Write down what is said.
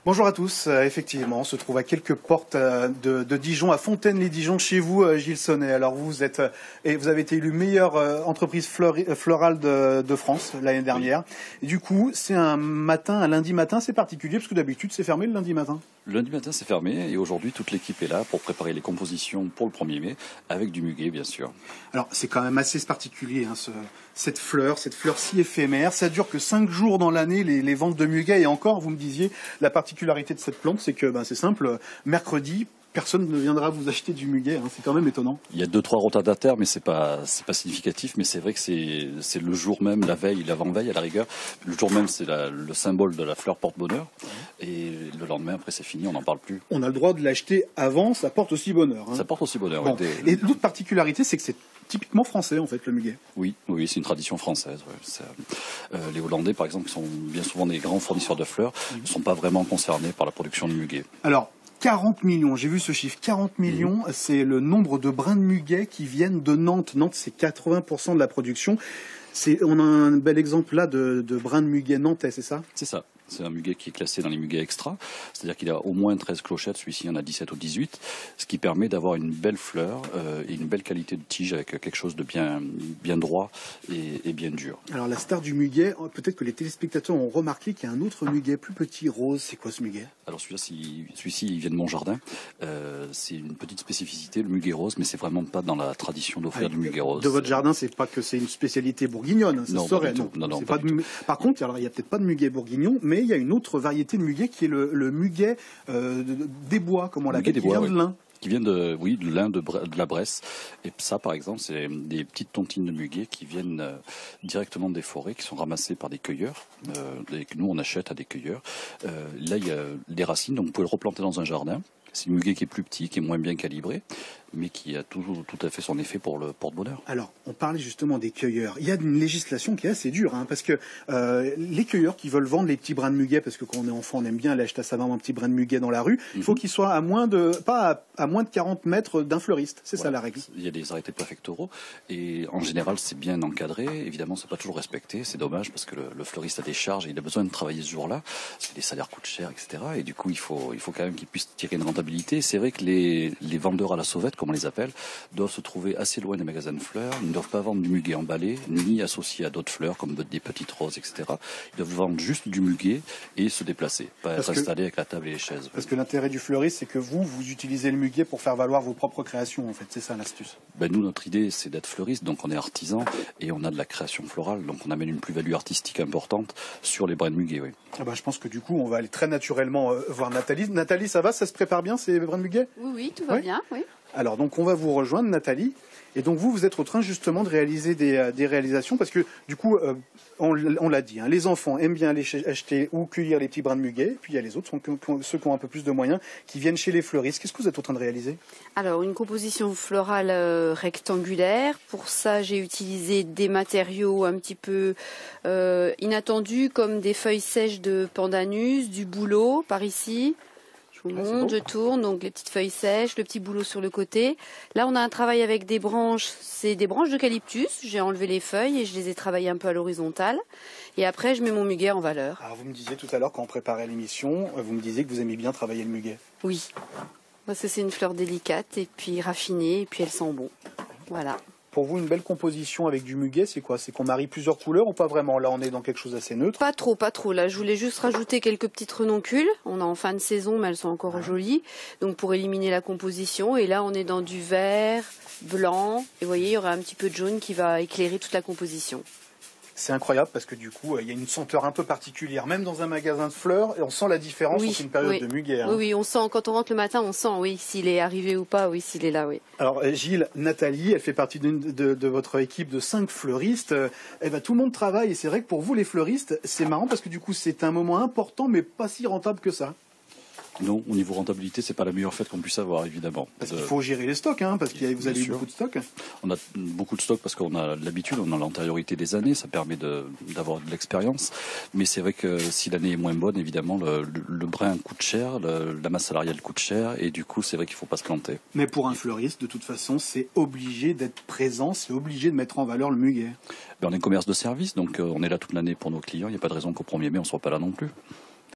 Bonjour à tous. Effectivement, on se trouve à quelques portes de Dijon, à Fontaine-les-Dijon, chez vous, Gilles Sonnet. Alors vous êtes et vous avez été élu meilleure entreprise florale de France l'année dernière. Et du coup, c'est un lundi matin, c'est particulier parce que d'habitude c'est fermé le lundi matin. Le lundi matin, c'est fermé et aujourd'hui, toute l'équipe est là pour préparer les compositions pour le 1er mai, avec du muguet, bien sûr. Alors, c'est quand même assez particulier, hein, cette fleur si éphémère. Ça dure que 5 jours dans l'année, les ventes de muguet. Et encore, vous me disiez, la particularité de cette plante, c'est que c'est simple, mercredi, personne ne viendra vous acheter du muguet, hein, c'est quand même étonnant. Il y a 2-3 retardataires, mais c'est pas significatif. Mais c'est vrai que c'est le jour même, la veille, l'avant-veille à la rigueur. Le jour même, c'est le symbole de la fleur porte-bonheur. Et le lendemain, après, c'est fini, on n'en parle plus. On a le droit de l'acheter avant, ça porte aussi bonheur. Hein. Ça porte aussi bonheur. Bon. Et l'autre particularité, c'est que c'est typiquement français, en fait, le muguet. Oui, c'est une tradition française. Ouais. Les Hollandais, par exemple, qui sont bien souvent des grands fournisseurs de fleurs, ne sont pas vraiment concernés par la production de muguet. Alors, 40 millions, j'ai vu ce chiffre, 40 millions, c'est le nombre de brins de muguet qui viennent de Nantes. Nantes, c'est 80% de la production. On a un bel exemple là de brins de muguet nantais, c'est ça? C'est ça. C'est un muguet qui est classé dans les muguets extra, c'est-à-dire qu'il a au moins 13 clochettes, celui-ci en a 17 ou 18, ce qui permet d'avoir une belle fleur et une belle qualité de tige avec quelque chose de bien droit et bien dur. Alors la star du muguet, peut-être que les téléspectateurs ont remarqué qu'il y a un autre muguet plus petit, rose. C'est quoi ce muguet? Alors celui-ci, il vient de mon jardin. C'est une petite spécificité, le muguet rose, mais c'est vraiment pas dans la tradition d'offrir du muguet rose. De votre jardin, c'est pas que c'est une spécialité bourguignonne, ça non, serait, non. Non, pas du tout. Par contre, alors il y a peut-être pas de muguet bourguignon, mais il y a une autre variété de muguet qui est le muguet des bois, comme on l'appelle, qui vient de l'Ain. Qui viennent de l'Ain, de la Bresse. Et ça, par exemple, c'est des petites tontines de muguet qui viennent directement des forêts, qui sont ramassées par des cueilleurs, et que nous, on achète à des cueilleurs. Là, il y a des racines, donc vous pouvez le replanter dans un jardin. C'est une muguet qui est plus petit, qui est moins bien calibré, mais qui a toujours tout à fait son effet pour le porte-bonheur. Alors, on parlait justement des cueilleurs. Il y a une législation qui est assez dure, hein, parce que les cueilleurs qui veulent vendre les petits brins de muguet, parce que quand on est enfant, on aime bien aller acheter à sa maman un petit brin de muguet dans la rue, il faut qu'il soit à moins de 40 mètres d'un fleuriste. C'est ça la règle. Il y a des arrêtés préfectoraux, et en général, c'est bien encadré. Évidemment, c'est pas toujours respecté. C'est dommage, parce que le fleuriste a des charges et il a besoin de travailler ce jour-là, parce que les salaires coûtent cher, etc. Et du coup, il faut quand même qu'il puisse tirer une rentabilité. C'est vrai que les vendeurs à la sauvette, comme on les appelle, doivent se trouver assez loin des magasins de fleurs. Ils ne doivent pas vendre du muguet emballé, ni associé à d'autres fleurs comme des petites roses, etc. Ils doivent vendre juste du muguet et se déplacer, pas être installés avec la table et les chaises. Parce que l'intérêt du fleuriste, c'est que vous utilisez le muguet pour faire valoir vos propres créations, en fait. C'est ça l'astuce. Nous, notre idée, c'est d'être fleuriste, donc on est artisan et on a de la création florale, donc on amène une plus-value artistique importante sur les brins de muguet, oui. Je pense que du coup, on va aller très naturellement voir Nathalie. Nathalie, ça va? Ça se prépare bien, ces brins de muguet? Oui, tout va bien, oui. Alors, donc, on va vous rejoindre, Nathalie. Et donc, vous êtes en train justement de réaliser des réalisations parce que, du coup, on l'a dit, hein, les enfants aiment bien aller acheter ou cueillir les petits brins de muguet. Puis, il y a les autres, ceux qui ont un peu plus de moyens, qui viennent chez les fleuristes. Qu'est-ce que vous êtes en train de réaliser? Alors, une composition florale rectangulaire. Pour ça, j'ai utilisé des matériaux un petit peu inattendus, comme des feuilles sèches de pandanus, du bouleau, par ici. Je vous montre, je tourne, donc les petites feuilles sèches, le petit bouleau sur le côté. Là, on a un travail avec des branches, c'est des branches d'eucalyptus. J'ai enlevé les feuilles et je les ai travaillées un peu à l'horizontale. Et après, je mets mon muguet en valeur. Alors, vous me disiez tout à l'heure, quand on préparait l'émission, vous me disiez que vous aimez bien travailler le muguet. Oui, parce que c'est une fleur délicate et puis raffinée et puis elle sent bon. Voilà. Pour vous, une belle composition avec du muguet, c'est quoi? C'est qu'on marie plusieurs couleurs ou pas vraiment? Là, on est dans quelque chose d'assez neutre. Pas trop. Là, je voulais juste rajouter quelques petites renoncules. On est en fin de saison, mais elles sont encore jolies. Donc, pour éliminer la composition. Et là, on est dans du vert, blanc. Et vous voyez, il y aura un petit peu de jaune qui va éclairer toute la composition. C'est incroyable parce que du coup, il y a une senteur un peu particulière, même dans un magasin de fleurs, et on sent la différence entre une période de muguet. Hein. Oui, on sent, quand on rentre le matin, on sent, oui, s'il est arrivé ou pas, oui, s'il est là, oui. Alors, Gilles, Nathalie, elle fait partie de votre équipe de 5 fleuristes. Tout le monde travaille, et c'est vrai que pour vous, les fleuristes, c'est marrant parce que du coup, c'est un moment important, mais pas si rentable que ça. Non, au niveau rentabilité, c'est pas la meilleure fête qu'on puisse avoir, évidemment. Parce qu'il faut gérer les stocks, hein, parce que vous avez eu beaucoup de stocks. On a beaucoup de stocks parce qu'on a l'habitude, on a l'antériorité des années, ça permet d'avoir de l'expérience. Mais c'est vrai que si l'année est moins bonne, évidemment, le brin coûte cher, la masse salariale coûte cher, et du coup, c'est vrai qu'il faut pas se planter. Mais pour un fleuriste, de toute façon, c'est obligé d'être présent, c'est obligé de mettre en valeur le muguet. On est un commerce de service, donc on est là toute l'année pour nos clients. Il n'y a pas de raison qu'au 1er mai, on ne soit pas là non plus.